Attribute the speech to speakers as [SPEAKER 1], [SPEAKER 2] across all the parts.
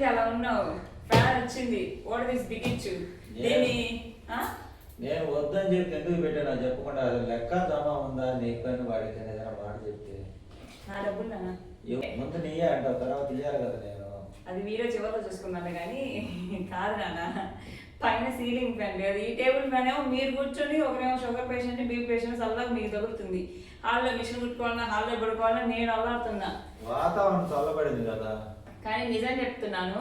[SPEAKER 1] ఏంటి అలా ఉన్నావు? ఫ్యాన్ వచ్చింది, ఓడదీసి బిగించు. దీన్ని
[SPEAKER 2] నేను వద్దని చెప్పి ఎందుకు పెట్టాను చెప్పకుండా లెక్క జమా ఉందా నీకు పైన వాడికి ఏదైనా మాట చెప్తే
[SPEAKER 1] నా డబ్బులు
[SPEAKER 2] ముందు నీయే అంటావు, తర్వాత ఇయ్యాలి కదా నేను.
[SPEAKER 1] అది వీడియో చివరిలో చూసుకున్నాను కానీ కాదు నాన్న. పైన సీలింగ్ ఫ్యాన్ లేదు, ఈ టేబుల్ ఫ్యాన్ ఏమో మీరు కూర్చొని ఒకరేమో షుగర్ పేషెంట్ బీపీ పేషెంట్ చల్లగా మీకు తగులుతుంది. హాల్లో మిషన్ కుట్టుకోవాలన్నా హాల్లో పడుకోవాలన్నా నేను అల్లాడుతున్నా.
[SPEAKER 2] వాతావరణం చల్లబడింది కదా.
[SPEAKER 1] కానీ నిజం చెప్తున్నాను,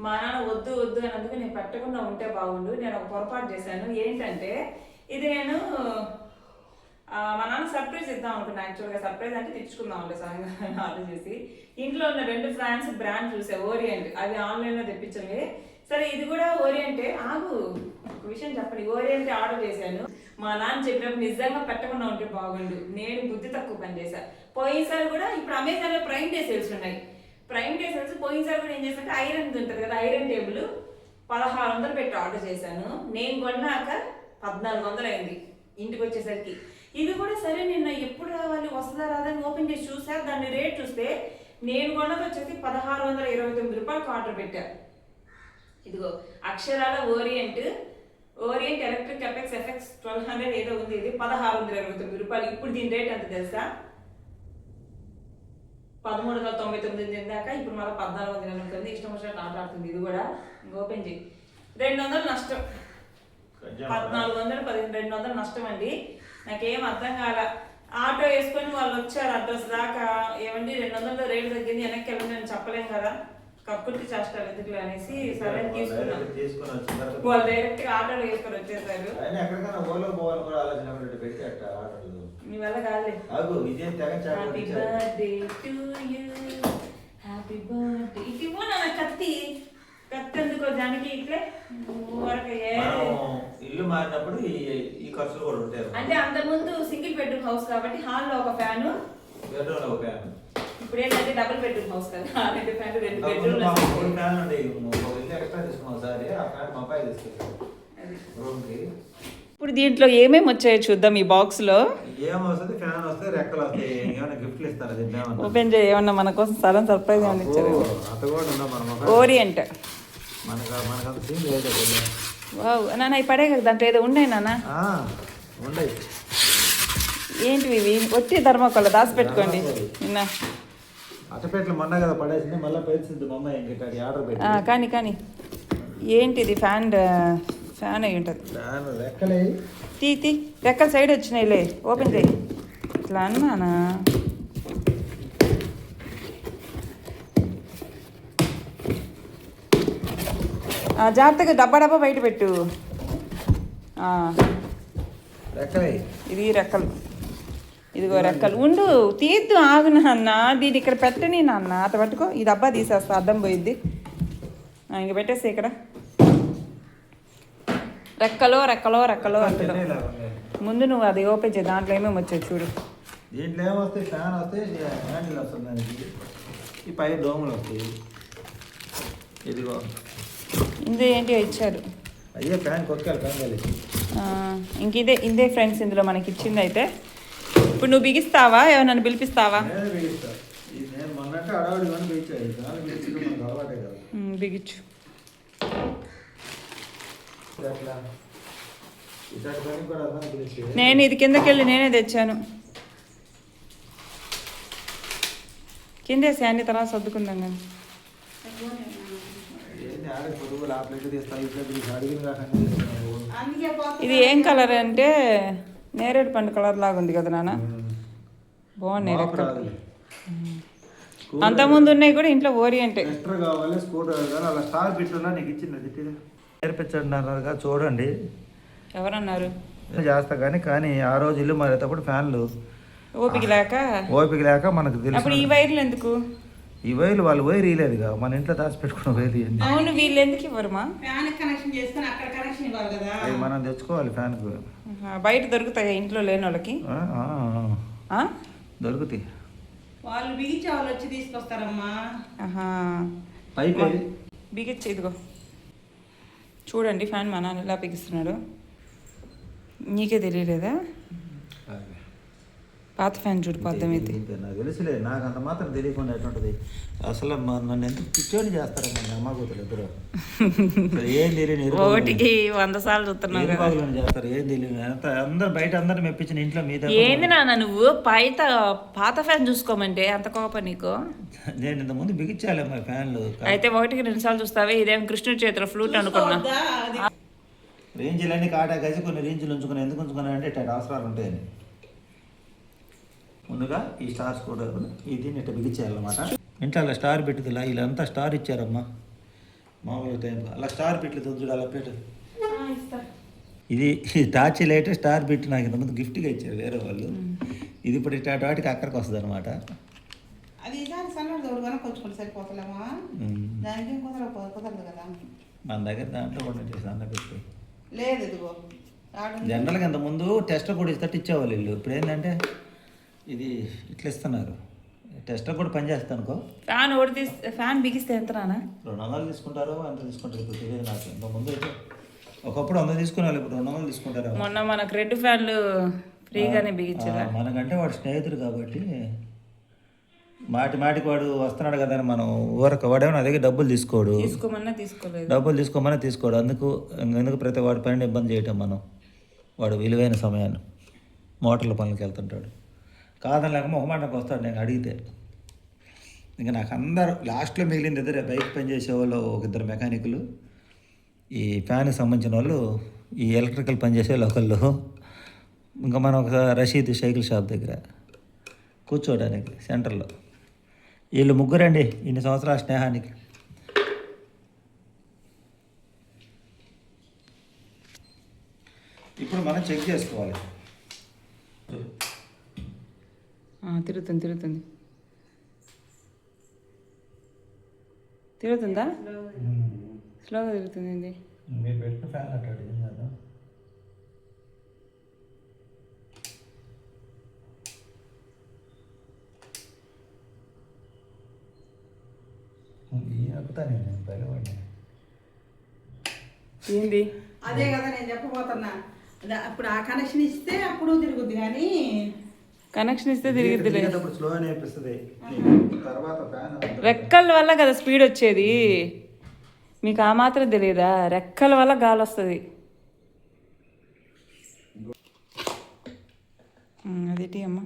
[SPEAKER 1] మా నాన్న వద్దు వద్దు అన్నందుకు నేను పెట్టకుండా ఉంటే బాగుండు. నేను ఒక పొరపాటు చేశాను. ఏంటంటే ఇది నేను మా నాన్న సర్ప్రైజ్ ఇద్దాం అనుకున్నాను. యాక్చువల్గా సర్ప్రైజ్ అంటే తెచ్చుకుందాం సడన్గా ఆర్డర్ చేసి. ఇంట్లో ఉన్న 2 ఫ్రాన్స్ బ్రాండ్ చూసా, ఓరియంట్, అవి ఆన్లైన్లో తెప్పించండి. సరే ఇది కూడా ఓరియంటే. ఆగు, ఒక విషయం చెప్పండి, ఓరియంటే ఆర్డర్ చేశాను. మా నాన్న చెప్పినప్పుడు నిజంగా పెట్టకుండా ఉంటే బాగుండు. నేను బుద్ధి తక్కువ పని చేశాను. పోయినసారి కూడా ఇప్పుడు అమెజాన్లో ప్రైమ్ డే సేల్స్ ఉన్నాయి. ప్రైమ్ డే సేల్స్ పోయినసారి కూడా ఏం చేశానంటే ఐరన్ ఉంటుంది కదా, ఐరన్ టేబుల్ 1600 పెట్టి ఆర్డర్ చేశాను. నేను కొన్నాక 1400 అయింది ఇంటికి వచ్చేసరికి. ఇది కూడా సరే నిన్న ఎప్పుడు రావాలి వస్తుందా రాదని ఓపెన్ చేసి చూసా. దాన్ని రేట్ చూస్తే నేను కొన్నది వచ్చేసి 1629 రూపాయలకు ఆర్డర్ పెట్టాను. ఇదిగో అక్షరాల ఓరియంట్ ఎలక్ట్రిక్ ఎఫెక్స్ 1200 ఏదో ఉంది. ఇది 1629 రూపాయలు. ఇప్పుడు దీని రేట్ ఎంత తెలుసా? 1399 దాకా. ఇప్పుడు మళ్ళీ 1499. ఇష్టం వచ్చినట్టు ఆడుతుంది. ఇది కూడా ఓపెన్ చేయి. 200 నష్టం. 1400 200 నష్టం అండి. నాకేం అర్థం కాల. ఆటో వేసుకొని వాళ్ళు వచ్చారు అడ్రస్ దాకా. ఏమండి 200 రేటు తగ్గింది, వెనక్కి వెళ్ళండి అని చెప్పలేం కదా, కక్కుర్తి చేస్తారు ఎందుకు అనేసి సరే తీసుకున్నాం. వాళ్ళు డైరెక్ట్ గా ఆటోలో వేసుకొని వచ్చేసారు. మీ వల్ల కాదు. Happy birthday to you, happy birthday. ఇటు ఇవ్వు నా కత్తి ఎందుకో దానికి ఇట్లే
[SPEAKER 2] ఇల్లు మారినప్పుడు ఈ ఖర్చులు కూడా ఉంటాయి.
[SPEAKER 1] అంటే అంతకుముందు సింగిల్ బెడ్రూమ్ హౌస్ కాబట్టి హాల్లో ఒక ఫ్యాన్,
[SPEAKER 2] బెడ్రూమ్ లో ఒక ఫ్యాన్.
[SPEAKER 1] ఇప్పుడు ఏంటంటే డబుల్ బెడ్రూమ్ హౌస్ కదా, 2 ఫ్యాన్లు 2 బెడ్రూమ్లు.
[SPEAKER 2] ఫ్యాన్ ఉండేవి, ఇల్లు ఎక్స్ట్రా తీసుకున్నాం సార్. ఆ ఫ్యాన్ మా అబ్బాయి తీసుకెళ్ళాం రూమ్ కి.
[SPEAKER 1] ఇప్పుడు దీంట్లో ఏమేమి వచ్చాయో చూద్దాం. ఈ బాక్స్ లో
[SPEAKER 2] ఏమొస్తుంది? ఫ్యాన్ వస్తే, రెక్కలు వస్తాయి. ఏమైనా గిఫ్ట్లు ఇస్తారా?
[SPEAKER 1] ఓపెన్ చేయ. ఏమన్నా మన కోసం సడన్ సర్ప్రైజ్ ఏమన్నా ఇచ్చారు? ఓరియంట్.
[SPEAKER 2] మనకు సీన్ లేదు.
[SPEAKER 1] వావ్ నాన్న, ఇవి పడే కదా దాంట్లో ఏదో ఉండే నాన్న.
[SPEAKER 2] ఉండయి.
[SPEAKER 1] ఏంటివి ఇవి? వచ్చి ధర్మకొల్ల దాచిపెట్టుకోండి. నిన్న
[SPEAKER 2] అట్టపెట్లు మొన్న కదా పడేసింది, మళ్ళీ పేర్చింది మా అమ్మాయి. ఇంకా ఆర్డర్ పెట్టి
[SPEAKER 1] కానీ ఏంటిది? ఫ్యాన్ అయి ఉంటుంది. తీ రెక్కల సైడ్ వచ్చినాయిలే. ఓపెన్ చేయి. ఇట్లా అన్నానా? జాగ్రత్తగా డబ్బా బయట పెట్టు. ఇది రెక్కలు. ఇదిగో రెక్కలు. ఉండు తీద్దు, ఆగు నాన్న. దీన్ని ఇక్కడ పెట్టని నాన్న. అత పట్టుకో. ఈ డబ్బా తీసేస్తా, అద్దం పోయిద్ది. ఇంక పెట్టేసి ఇక్కడ రెక్కలో అంటున్నా. ముందు నువ్వు అది ఓపెన్ చేయి. దాంట్లో ఏమేమి వచ్చాయి చూడు.
[SPEAKER 2] దీంట్లో ఏమొస్తాయి? ఫ్యాన్ వస్తాయి, హ్యాండిల్ వస్తుంది దానికి. ఈ పై డోములు వస్తాయి. ఇదిగో
[SPEAKER 1] ఇందులో ఏంటి ఇచ్చారు?
[SPEAKER 2] అయ్యే ఫ్యాన్ కొక్కాలి, ఫ్యాన్ కలిసి.
[SPEAKER 1] ఇంక ఇదే ఫ్రెండ్స్ ఇందులో మనకి ఇచ్చింది. అయితే ఇప్పుడు నువ్వు బిగిస్తావా? నన్ను పిలిపిస్తావా? బిగించు. నేను ఇది కిందకి వెళ్ళి నేనే తెచ్చాను. కిందేసి అన్ని తర్వాత సర్దుకుందాం కానీ. ఇది ఏం కలర్ అంటే నేరేడు పండు కలర్ లాగా ఉంది కదా నాన్న. బాగున్నాయి రెక్కలు. అంతకుముందు ఉన్నాయి కూడా ఇంట్లో ఓరియంటే.
[SPEAKER 2] నేర్పించండి చూడండి.
[SPEAKER 1] ఎవరన్నారు?
[SPEAKER 2] చేస్తా కానీ ఆ రోజు ఇల్లు మారేటప్పుడు ఫ్యాన్లు
[SPEAKER 1] ఓపిక లేక మనకు తెలుసు. ఈ వైర్లు ఎందుకు?
[SPEAKER 2] ఈ వైర్లు వాళ్ళు వైర్ ఇవ్వలేదుగా, మన ఇంట్లో దాచి పెట్టుకున్న వైర్.
[SPEAKER 1] అవును, వీళ్ళు ఎందుకు ఇవ్వరుమా?
[SPEAKER 2] అవి మనం తెచ్చుకోవాలి. ఫ్యాన్ కు
[SPEAKER 1] బయట దొరుకుతాయి ఇంట్లో లేని వాళ్ళకి.
[SPEAKER 2] దొరుకుతాయి.
[SPEAKER 3] వాళ్ళు బిగించే వాళ్ళు వచ్చి తీసుకొస్తారమ్మా.
[SPEAKER 2] పైకి
[SPEAKER 1] బిగించి. ఇదిగో చూడండి ఫ్యాన్ మా నాన్న ఎలా బిగిస్తున్నాడు. నీకే తెలియలేదా? పాత ఫ్యాన్ చూడు పద్దం అయితే
[SPEAKER 2] ఇంతే నాకు తెలుసులే, నాకు అంత మాత్రం తెలియకుండా ఎటువంటిది. అసలు నన్ను ఎంత పిచ్చోని చేస్తారమ్మా మీ అమ్మ కూతురు ఇద్దరు. అసలు ఏం తెలియని
[SPEAKER 1] ఒకటికి 100 సార్లు చూస్తున్నావు కదా.
[SPEAKER 2] ఎరుబాగులను చేస్తారు, ఏం తెలియదు. అంత అందరు బయట అందరు మెప్పించిన ఇంట్లో మీద
[SPEAKER 1] ఏంది నాన్న నువ్వు పాత ఫ్యాన్ చూసుకోమంటే అంత కోపం నీకు?
[SPEAKER 2] నేను ఇంత ముందు బిగించాలమ్మా ఫ్యాన్లు.
[SPEAKER 1] అయితే 1కి 2 సార్లు చూస్తావే, ఇదేం కృష్ణుడి చేతిలో ఫ్లూట్ అనుకున్నా.
[SPEAKER 2] రేంజ్లన్నీ కాటా కలిసి కొన్ని రేంజ్లు ఉంచుకుని ఎందుకు ఉంచుకున్నా అంటే ఇట్లా అవసరాలు ఉంటాయని. ముందుగా ఈ స్టార్స్ కూడా ఇది ఇట్లా బిగించేయాలన్నమాట. ఇంట్లో అలా స్టార్ పెట్టుదిలా, వీళ్ళంతా స్టార్ ఇచ్చారమ్మా మామూలు టైం. అలా స్టార్ పెట్టుది చూడు, అలా పెట్టు. ఇది టార్చ్ లైట్ స్టార్ పెట్టి నాకు ఇంతకుముందు గిఫ్ట్గా ఇచ్చారు వేరే వాళ్ళు. ఇది ఇప్పుడు ఇట్లా వాటికి అక్కడికి వస్తుంది అనమాట.
[SPEAKER 3] అది ఈసారి సన్నడు దౌడు కనుక కొంచెం సరిపోతలేమా, దానికి కుదరదు కదా.
[SPEAKER 2] మన దగ్గర దాంట్లో కూడా చేసి పెట్టి
[SPEAKER 3] లేదు ఇదిగో
[SPEAKER 2] జనరల్గా ఇంతకుముందు టెస్టర్ కూడా ఇస్తే ఇచ్చేవాళ్ళు వీళ్ళు. ఇప్పుడు ఏంటంటే ఇది ఇట్లా ఇస్తున్నారు. టెస్టర్ కూడా పనిచేస్తాను అనుకో.
[SPEAKER 1] ఫ్యాన్ బిగిస్తే ఎంత రానా?
[SPEAKER 2] 200 తీసుకుంటారో ఎంత తీసుకుంటారు ఇప్పుడు తెలియదు నాకు. ఇంతకుముందు అయితే ఒకప్పుడు 100 తీసుకున్నారు, ఇప్పుడు 200 తీసుకుంటారు.
[SPEAKER 1] మొన్న మనకు 2 ఫ్యాన్లు ఫ్రీగానే బిగించారా.
[SPEAKER 2] మనకంటే వాడు స్నేహితుడు కాబట్టి మాటికి వాడు వస్తున్నాడు కదా అని మనం వాడేమో నా దగ్గర డబ్బులు తీసుకోడు.
[SPEAKER 1] తీసుకోలేదు,
[SPEAKER 2] డబ్బులు తీసుకోమని తీసుకోడు. ఎందుకు ప్రతి వాడి పైన ఇబ్బంది చేయటం మనం. వాడు విలువైన సమయాన్ని మోటార్ల పనులకు వెళ్తుంటాడు. కాదని లేక మొహమాటకు వస్తాడు నేను అడిగితే. ఇంకా నాకు అందరూ లాస్ట్లో మిగిలింది ఇద్దరే, బైక్ పని చేసేవాళ్ళు ఒక 2 మెకానికులు, ఈ ఫ్యాన్కి సంబంధించిన వాళ్ళు, ఈ ఎలక్ట్రికల్ పని చేసే వాళ్ళు ఒకళ్ళు, ఇంకా మనం ఒక రషీద్ సైకిల్ షాప్ దగ్గర కూర్చోవడానికి సెంటర్లో. వీళ్ళు ముగ్గురండి ఇన్ని సంవత్సరాల స్నేహానికి. ఇప్పుడు మనం చెక్ చేసుకోవాలి.
[SPEAKER 1] తిరుగుతుందా? స్లోగా తిరుగుతుంది.
[SPEAKER 2] మీరు పెట్టిన ఫ్యాన్ అట్టాడు ఏం కదా. నేను పైలవాడిని.
[SPEAKER 1] ఏంది
[SPEAKER 3] అదే కదా నేను చెప్పబోతున్నా. అప్పుడు ఆ కనెక్షన్ ఇస్తే అప్పుడు తిరుగుద్ది, కానీ
[SPEAKER 1] కనెక్షన్ ఇస్తే తిరిగిద్ది.
[SPEAKER 2] స్లో అనిపిస్తుంది. తర్వాత ఫ్యాన్
[SPEAKER 1] రెక్కల వల్ల కదా స్పీడ్ వచ్చేది. మీకు ఆ మాత్రం తెలియదా? రెక్కల వల్ల గాలి వస్తుంది. అదేంటి అమ్మా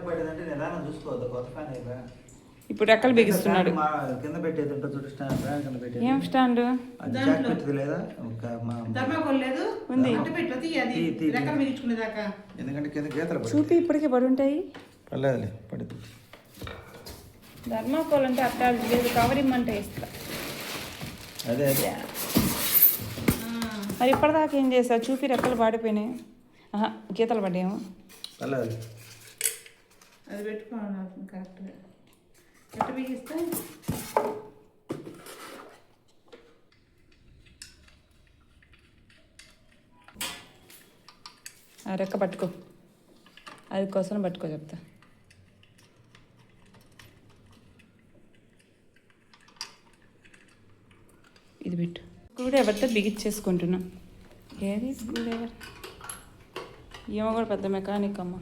[SPEAKER 2] పడిందంటే నిదానం చూసుకోవద్దు. కొత్త ఫ్యాన్ అయిపోయా.
[SPEAKER 1] ఇప్పుడు రెక్కలు బిగిస్తున్నాడు.
[SPEAKER 2] కింద పెట్టేది ఉంటుంది చూడు, ఫ్యాన్ కింద పెట్టేది.
[SPEAKER 1] ఏం స్టాండ్?
[SPEAKER 2] అది జాక్ పెట్టింది లేదా?
[SPEAKER 3] ధర్మాకోల్ లేదు
[SPEAKER 1] ఉంది.
[SPEAKER 3] రెక్కలు బిగించుకునేదాకా.
[SPEAKER 2] ఎందుకంటే కింద గీతలు పడి
[SPEAKER 1] చూపి ఇప్పటికే పడి ఉంటాయి.
[SPEAKER 2] పర్లేదులే పడుతుంది.
[SPEAKER 1] ధర్మాకోల్ అంటే అట్టాలు లేదు, కవర్ ఇమ్మంటే ఇస్తా.
[SPEAKER 2] అదే అదే
[SPEAKER 1] మరి ఇప్పటిదాకా ఏం చేసా? చూపి రెక్కలు పాడిపోయినాయి. గీతలు పడ్డాయేమో.
[SPEAKER 2] పర్లేదు
[SPEAKER 3] అది పెట్టుకోవాలి కరెక్ట్గా. ఎట్ట బిగిస్తే
[SPEAKER 1] ఆ రెక్క పట్టుకో, అది కోసం పట్టుకో చెప్తా. ఇది పెట్టు. స్క్రూ డ్రైవర్తో బిగిచ్చేసుకుంటున్నా. ఏది స్క్రూ డ్రైవర్? ఏమో కూడా పెద్ద మెకానిక్ అమ్మ.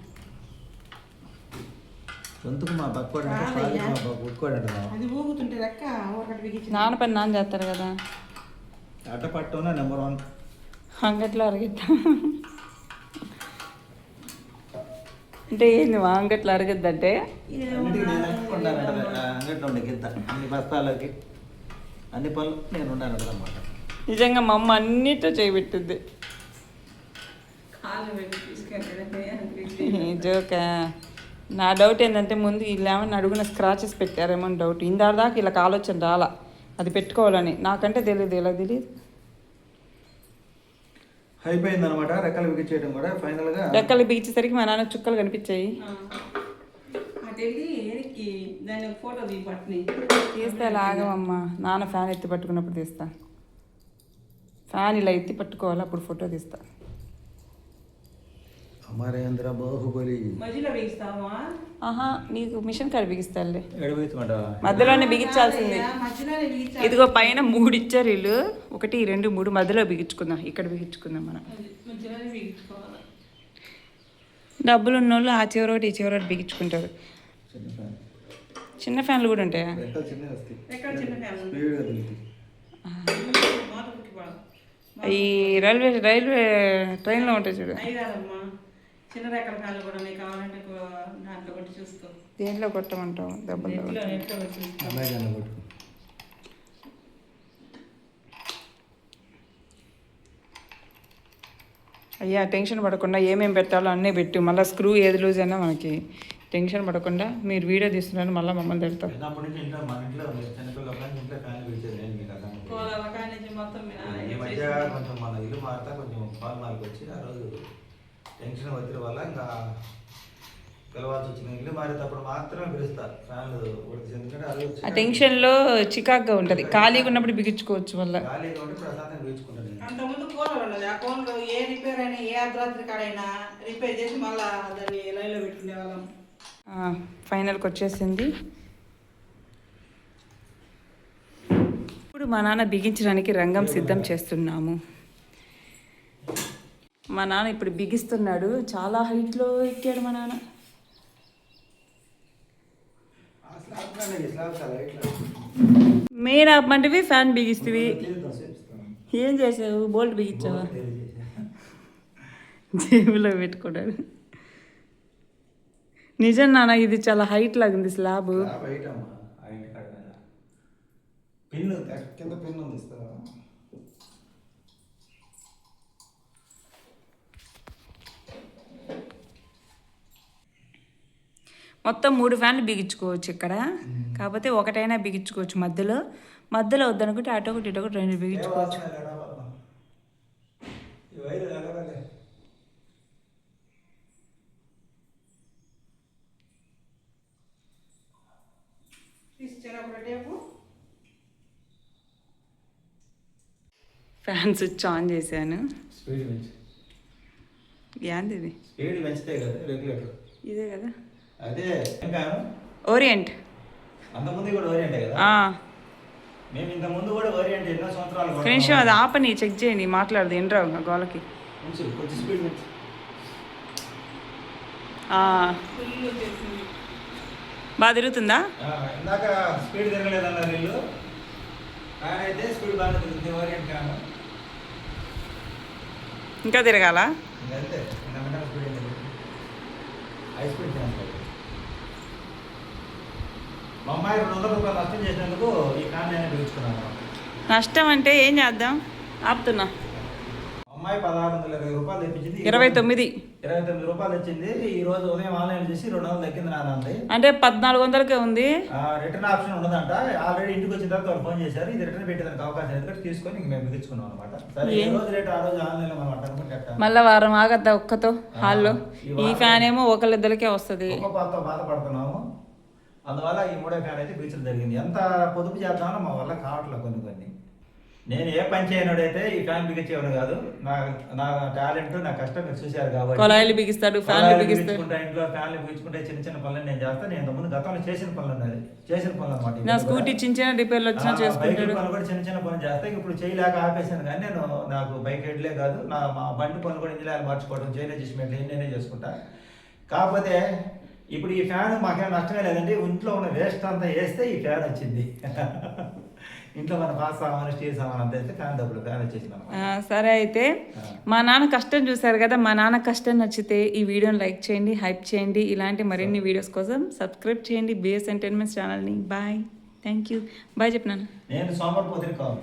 [SPEAKER 2] ఎందుకు మా
[SPEAKER 3] అది ఊగుతుంటే రెక్క ఒకటి బిగించి
[SPEAKER 1] నాన్న పని నాన్న చేస్తారు కదా.
[SPEAKER 2] అట్ట పట్టున్నా నెంబర్ 1
[SPEAKER 1] అంగట్లో అరగిద్దా అంటే ఏంది? మా అంగట్లో అరగద్దంటే
[SPEAKER 2] అంగట్లో ఉండే గింత అన్ని బస్తాలకి అన్ని పనులు నేను ఉన్నాను అన్నమాట.
[SPEAKER 1] నిజంగా మా అమ్మ అన్నిట్లో చేయబెట్టుద్ది. జోకా. నా డౌట్ ఏంటంటే ముందు వీళ్ళు ఏమన్నా అడుగున స్క్రాచెస్ పెట్టారేమో అని డౌట్. ఇందాక ఇలా ఆలోచన రాలా అది పెట్టుకోవాలని. నాకంటే తెలియదు, ఇలా తెలియదు.
[SPEAKER 2] అయిపోయింది అనమాట రెక్కలు బిగించేయడం కూడా ఫైనల్గా.
[SPEAKER 1] రెక్కలు బిగించేసరికి మా నాన్న చుక్కలు కనిపించాయి.
[SPEAKER 3] దాన్ని ఫోటో దిగి పట్టుని
[SPEAKER 1] తీస్తే లాగమమ్మా. నాన్న ఫ్యాన్ ఎత్తి పట్టుకున్నప్పుడు తీస్తా. ఫ్యాన్ ఇలా ఎత్తి పట్టుకోవాలి, అప్పుడు ఫోటో తీస్తా.
[SPEAKER 2] అమరేంద్ర బాహుబలి
[SPEAKER 3] మధ్యలో బిగిస్తావా?
[SPEAKER 1] ఆహా, నీకు మిషన్ కాడ బిగిస్తాలే.
[SPEAKER 2] బిగించుకుంటావా?
[SPEAKER 1] మధ్యలోనే బిగించాల్సింది.
[SPEAKER 3] మధ్యలోనే బిగించాలి.
[SPEAKER 1] ఇదిగో పైన 3 ఇచ్చారు వీళ్ళు. 1, 2, 3 మధ్యలో బిగించుకుందాం. ఇక్కడ బిగించుకుందాం మనం.
[SPEAKER 3] మధ్యలోనే బిగించుకోవాలి.
[SPEAKER 1] డబ్బులు ఉన్నోళ్ళు ఆ చివరి ఒకటి ఈ చివరి ఒకటి బిగించుకుంటారు.
[SPEAKER 2] చిన్న ఫ్యాన్
[SPEAKER 1] చిన్న ఫ్యాన్లు కూడా ఉంటాయా?
[SPEAKER 2] ఎక్కడ చిన్నవి వస్తాయి,
[SPEAKER 3] ఎక్కడ చిన్న ఫ్యాన్ ఉంది?
[SPEAKER 2] స్పీడ్గా తిరుగుతాయి.
[SPEAKER 3] మోటార్ కుట్టి పడదు.
[SPEAKER 1] ఈ రైల్వే ట్రైన్లో ఉంటాయి చూడు.
[SPEAKER 3] అవి కాదమ్మా, చిన్న రెక్కల ఫ్యాన్లు కూడా నీకు కావాలంటే దాంట్లో కొట్టి చూసుకో.
[SPEAKER 1] దేంట్లో కొట్టమంటావు? దెబ్బలు
[SPEAKER 3] నెట్లో కొట్టి చూసుకో.
[SPEAKER 2] అమెజాన్లో కొట్టుకో.
[SPEAKER 1] అయ్యా టెన్షన్ పడకుండా ఏమేమి పెట్టాలో అన్నీ పెట్టు. మళ్ళీ స్క్రూ ఏది లూజ్ అయినా మనకి టెన్షన్ పడకుండా. మీరు వీడియో తీస్తున్నారు మళ్ళీ మమ్మల్ని తిడతారు.
[SPEAKER 2] చిన్నప్పటి నుంచి ఇంట్లో మన ఇంట్లో చిన్నపిల్లల ఇంట్లో ఫ్యాన్ పెట్టేది నేను మీకు అర్థం అవుతుంది.
[SPEAKER 3] కోలాల కాడి నుంచి మొత్తం
[SPEAKER 2] ఈ మధ్య కొంచెం మన ఇల్లు మారుతా కొంచెం పాలు మార్పు వచ్చి ఆ రోజు టెన్షన్ ఒత్తిడి వల్ల ఇంకా పిలవాల్సి వచ్చింది. ఇల్లు మారేటప్పుడు మాత్రమే పిలుస్తారు ఫ్యాన్లు ఉడికి. ఎందుకంటే ఆ రోజు
[SPEAKER 1] ఆ టెన్షన్లో చికాక్గా ఉంటుంది. ఖాళీగా ఉన్నప్పుడు బిగించుకోవచ్చు మళ్ళీ.
[SPEAKER 2] ఖాళీగా ఉంటే ప్రశాంతంగా పీల్చుకుంటాను నేను.
[SPEAKER 3] అంతకుముందు కూలర్ ఉన్నది. ఆ కూలర్ ఏ రిపేర్ అయినా ఏ అర్ధరాత్రి కాడైనా రిపేర్ చేసి మళ్ళీ దాన్ని లైన్లో పెట్టుకునే వాళ్ళం.
[SPEAKER 1] ఫైనల్కి వచ్చేసింది. ఇప్పుడు మా నాన్న బిగించడానికి రంగం సిద్ధం చేస్తున్నాము. మా నాన్న ఇప్పుడు బిగిస్తున్నాడు. చాలా హైట్లో ఎక్కాడు మా నాన్న. మెయిన్ ఆపమంటివి ఫ్యాన్ బిగిస్తవి. ఏం చేసావు? బోల్ట్ బిగించావా? జేబులో పెట్టుకున్నాడు. నిజం నాన్న, ఇది చాలా హైట్ లాగుంది స్లాబ్.
[SPEAKER 2] పిన్ను కింద పిన్ను ఉంది ఇస్తావా?
[SPEAKER 1] మొత్తం 3 ఫ్యాన్లు బిగించుకోవచ్చు ఇక్కడ. కాకపోతే ఒకటైనా బిగించుకోవచ్చు. మధ్యలో వద్దనుకుంటే అటు ఒకటి ఇటు ఒకటి 2 బిగించుకోవచ్చు. ఫ్యాన్ స్విచ్ ఆన్ చేశాను.
[SPEAKER 2] స్పీడ్ పెంచు.
[SPEAKER 1] ఏంది ఇది?
[SPEAKER 2] స్పీడ్ పెంచితే కదా రెగ్యులేటర్.
[SPEAKER 1] ఇదే కదా
[SPEAKER 2] అదే ఇంకా
[SPEAKER 1] ఓరియంట్.
[SPEAKER 2] అంతకుముందు కూడా ఓరియంటే కదా. మేము ఇంతకుముందు కూడా ఓరియంట్ ఎన్నో సంవత్సరాలు.
[SPEAKER 1] కనీసం అది ఆపని చెక్ చేయండి. మాట్లాడదు ఎండ్రావు నా గోలకి.
[SPEAKER 2] కొంచెం స్పీడ్ పెంచు.
[SPEAKER 1] బాగా తిరుగుతుందా?
[SPEAKER 2] ఇందాక స్పీడ్ తిరగలేదన్నారు వీళ్ళు. ఫ్యాన్ అయితే స్పీడ్ బాగా తిరుగుతుంది. ఓరియంట్ ఫ్యాన్
[SPEAKER 1] ఇంకా తిరగాల.
[SPEAKER 2] ఇంకంతే ఇంతకంటే స్పీడ్ హై స్పీడ్ ఫ్యాన్. మా అమ్మాయి 200 రూపాయలు నష్టం చేసినందుకు ఈ ఫ్యాన్ నేను పిలుచుకున్నాను.
[SPEAKER 1] నష్టం అంటే ఏం చేద్దాం? ఆపుతున్నా.
[SPEAKER 2] అమ్మాయి 1620 రూపాయలు తెప్పించింది.
[SPEAKER 1] 29
[SPEAKER 2] రూపాయలు వచ్చింది. ఈ రోజు ఉదయం ఆన్లైన్ చేసి 200 తగ్గింది నాన్న అంది.
[SPEAKER 1] అంటే 1400కే ఉంది.
[SPEAKER 2] రిటర్న్ ఆప్షన్ ఉండదంట. ఆల్రెడీ ఇంటికి వచ్చిన తర్వాత వాళ్ళు ఫోన్ చేశారు. ఇది రిటర్న్ పెట్టేదానికి అవకాశం ఎందుకంటే తీసుకొని ఇంక మేము బిగించుకున్నాం అనమాట. సరే ఏ రోజు రేటు ఆ రోజు ఆన్లైన్లో మనం అనుకుంటే
[SPEAKER 1] మళ్ళీ వారం ఆగద్దా ఒక్కతో హాల్లో. ఈ ఫ్యాన్ ఏమో ఒకళ్ళిద్దరికే వస్తుంది.
[SPEAKER 2] ఒక్కొక్కతో బాధపడుతున్నాము. అందువల్ల ఈ 3వ ఫ్యాన్ అయితే బిగించడం జరిగింది. ఎంత పొదుపు చేద్దామో మా వల్ల కావట్లేదు కొన్ని. నేను ఏ పని చేయనోడైతే ఈ ఫ్యాన్ బిగించేవాడు కాదు. నా టాలెంట్ నా కష్టం మీరు చూశారు కాబట్టి.
[SPEAKER 1] కొలాయిలు బిగిస్తాడు, ఫ్యాన్లు బిగిస్తాడు.
[SPEAKER 2] ఇంట్లో ఫ్యాన్లు బిగించుకుంటే చిన్న పనులు నేను చేస్తాను. నేను ముందు గతంలో చేసిన పనులు అనమాట.
[SPEAKER 1] నా స్కూటీ చిన్న రిపేర్లు వచ్చినా చేసుకుంటాడు.
[SPEAKER 2] పనులు కూడా చిన్న పనులు చేస్తాను. ఇప్పుడు చేయలేక ఆపేసాను. కానీ నేను నాకు బైక్ హెడ్లే కాదు, మా బండి పనులు కూడా ఇంజిన్ మార్చుకోవడం, చైన్ అడ్జస్ట్మెంట్ నేనే చేసుకుంటా. కాకపోతే ఇప్పుడు ఈ ఫ్యాన్ మాకేం నష్టమే లేదండి. ఇంట్లో ఉన్న వేస్ట్ అంతా వేస్తే ఈ ఫ్యాన్ వచ్చింది. ఇంట్లో మన పాస్ సామాను స్టీల్ సామాన్ అంతా అయితే ఫ్యాన్ వచ్చేసింది.
[SPEAKER 1] సరే అయితే మా నాన్న కష్టం చూసారు కదా. మా నాన్న కష్టం నచ్చితే ఈ వీడియోని లైక్ చేయండి, హైప్ చేయండి. ఇలాంటి మరిన్ని వీడియోస్ కోసం సబ్స్క్రైబ్ చేయండి బిఎస్ ఎంటర్టైన్మెంట్స్ ఛానల్ని. Bye, thank you. బాయ్ చెప్పినాను.
[SPEAKER 2] నేను సోమవారం పోతే కావాలి.